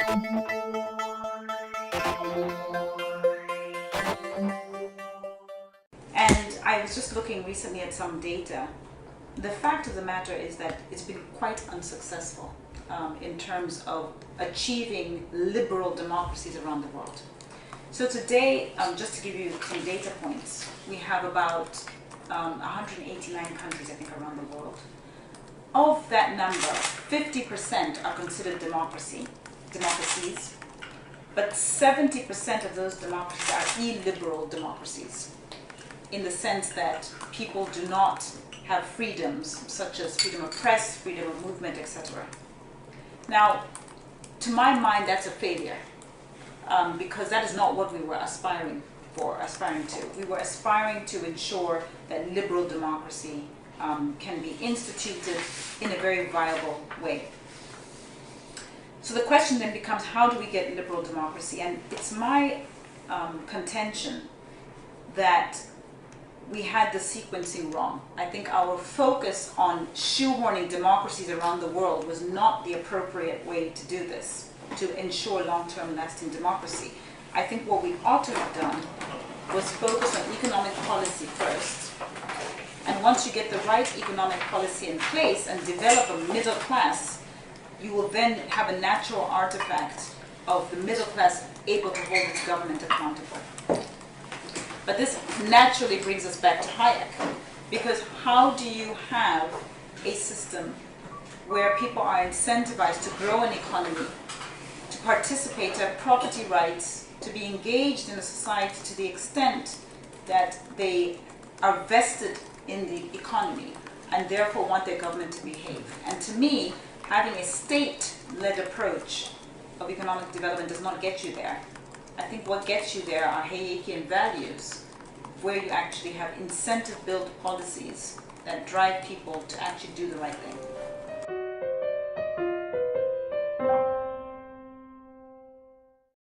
And I was just looking recently at some data. The fact of the matter is that it's been quite unsuccessful in terms of achieving liberal democracies around the world. So today, just to give you some data points, we have about 189 countries, I think, around the world. Of that number, 50% are considered democracies, but 70% of those democracies are illiberal democracies, in the sense that people do not have freedoms such as freedom of press, freedom of movement, etc. Now, to my mind, that's a failure, because that is not what we were aspiring to. We were aspiring to ensure that liberal democracy can be instituted in a very viable way. So the question then becomes, how do we get liberal democracy? And it's my contention that we had the sequencing wrong. I think our focus on shoehorning democracies around the world was not the appropriate way to do this, to ensure long-term lasting democracy. I think what we ought to have done was focus on economic policy first. And once you get the right economic policy in place and develop a middle class, you will then have a natural artifact of the middle class able to hold its government accountable. But this naturally brings us back to Hayek, because how do you have a system where people are incentivized to grow an economy, to participate, to have property rights, to be engaged in a society to the extent that they are vested in the economy and therefore want their government to behave? And to me, having a state-led approach of economic development does not get you there. I think what gets you there are Hayekian values, where you actually have incentive-built policies that drive people to actually do the right thing.